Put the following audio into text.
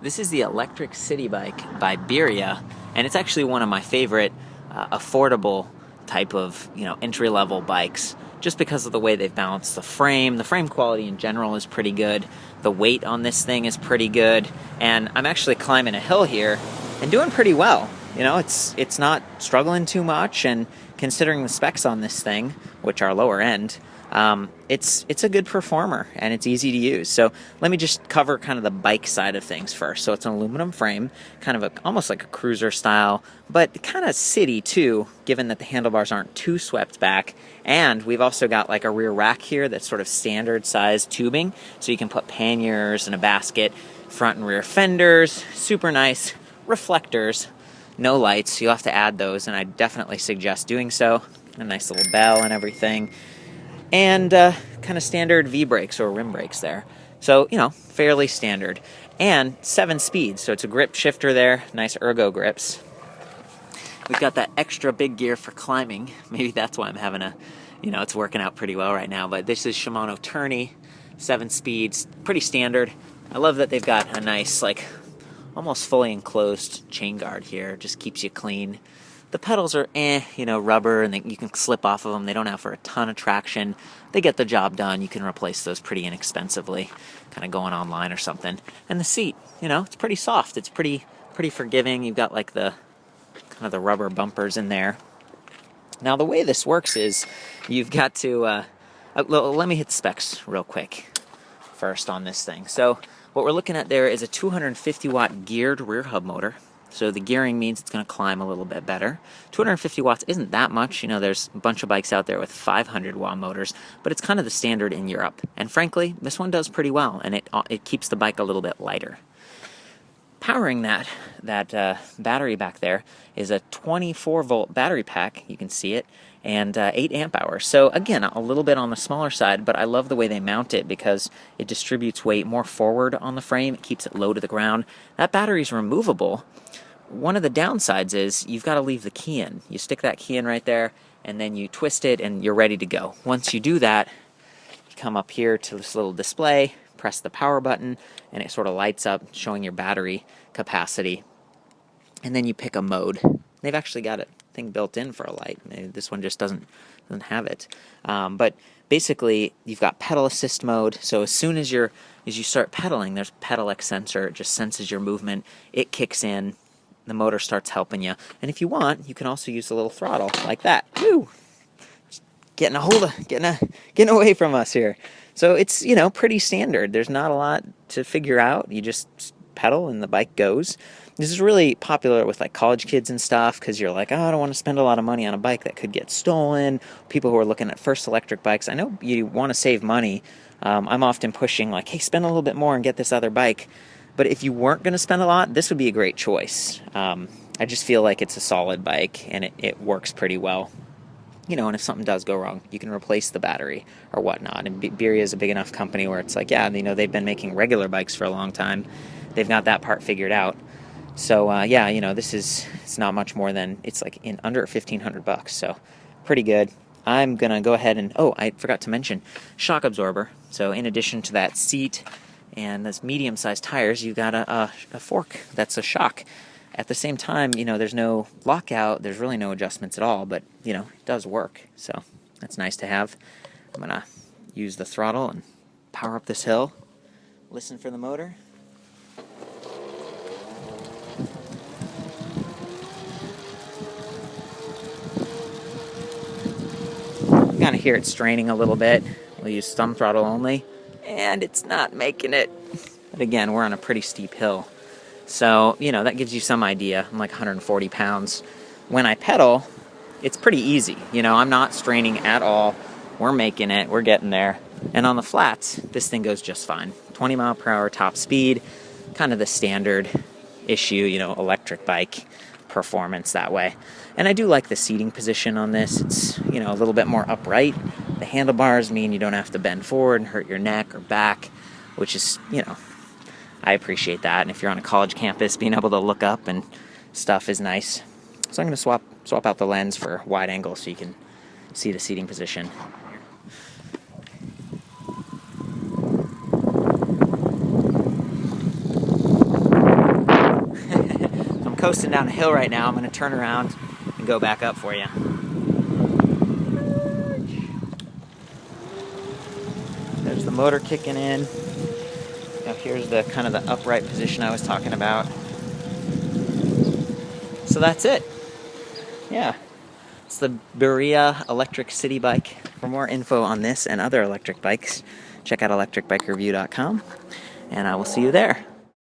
This is the Electric City Bike by Biria, and it's actually one of my favorite affordable type of entry-level bikes, just because of the way they've balanced the frame. The frame quality in general is pretty good. The weight on this thing is pretty good, and I'm actually climbing a hill here and doing pretty well. It's not struggling too much, and considering the specs on this thing, which are lower end, it's a good performer and it's easy to use. So let me just cover kind of the bike side of things first. So it's an aluminum frame, kind of almost like a cruiser style, but kind of city too, given that the handlebars aren't too swept back. And we've also got like a rear rack here that's sort of standard size tubing, so you can put panniers and a basket, front and rear fenders, super nice reflectors, no lights, you'll have to add those, and I definitely suggest doing so. A nice little bell and everything. And kind of standard V-brakes or rim brakes there. So, fairly standard. And 7 speeds, so it's a grip shifter there, nice ergo grips. We've got that extra big gear for climbing. Maybe that's why I'm having it's working out pretty well right now. But this is Shimano Tourney, 7 speeds, pretty standard. I love that they've got a nice, almost fully enclosed chain guard here. Just keeps you clean. The pedals are rubber, and you can slip off of them. They don't have for a ton of traction. They get the job done. You can replace those pretty inexpensively, kind of going online or something. And the seat, it's pretty soft. It's pretty forgiving. You've got the kind of the rubber bumpers in there. Now the way this works is you've got to let me hit the specs real quick first on this thing. So what we're looking at there is a 250 watt geared rear hub motor. So the gearing means it's going to climb a little bit better. 250 watts isn't that much. There's a bunch of bikes out there with 500 watt motors, but it's kind of the standard in Europe. And frankly, this one does pretty well, and it keeps the bike a little bit lighter. Powering that battery back there is a 24 volt battery pack. You can see it, and 8 amp hours. So again, a little bit on the smaller side, but I love the way they mount it because it distributes weight more forward on the frame. It keeps it low to the ground. That battery is removable. One of the downsides is you've got to leave the key in. You stick that key in right there, and then you twist it, and you're ready to go. Once you do that, you come up here to this little display, press the power button, and it sort of lights up, showing your battery capacity. And then you pick a mode. They've actually got a thing built in for a light. Maybe this one just doesn't have it. But basically, you've got pedal assist mode. So as soon as you start pedaling, there's a pedal X sensor. It just senses your movement. It kicks in. The motor starts helping you. And if you want, you can also use a little throttle like that. Woo! Just getting away from us here. So it's, pretty standard. There's not a lot to figure out. You just pedal and the bike goes. This is really popular with college kids and stuff, because you're like, I don't want to spend a lot of money on a bike that could get stolen. People who are looking at first electric bikes, I know you want to save money. I'm often pushing hey, spend a little bit more and get this other bike. But if you weren't going to spend a lot, this would be a great choice. I just feel like it's a solid bike, and it works pretty well. And if something does go wrong, you can replace the battery or whatnot. And Biria is a big enough company where it's they've been making regular bikes for a long time. They've got that part figured out. So it's not much more than, it's in under $1,500, so pretty good. I'm gonna go ahead and, I forgot to mention, shock absorber. So in addition to that seat and this medium-sized tires, you've got a fork that's a shock. At the same time, there's no lockout, there's really no adjustments at all, but it does work. So that's nice to have. I'm gonna use the throttle and power up this hill. Listen for the motor. You kind of hear it straining a little bit. We'll use thumb throttle only, and it's not making it. But again, we're on a pretty steep hill, so that gives you some idea. I'm 140 pounds. When I pedal, it's pretty easy. I'm not straining at all. We're making it. We're getting there. And on the flats, this thing goes just fine. 20 mile per hour top speed, kind of the standard issue, electric bike performance that way. And I do like the seating position on this. It's, a little bit more upright. The handlebars mean you don't have to bend forward and hurt your neck or back, which is, I appreciate that. And if you're on a college campus, being able to look up and stuff is nice. So I'm going to swap out the lens for wide angle so you can see the seating position. coasting down a hill right now. I'm going to turn around and go back up for you. There's the motor kicking in. Now here's the kind of the upright position I was talking about. So that's it. Yeah. It's the Biria Electric City Bike. For more info on this and other electric bikes, check out ElectricBikeReview.com, and I will see you there.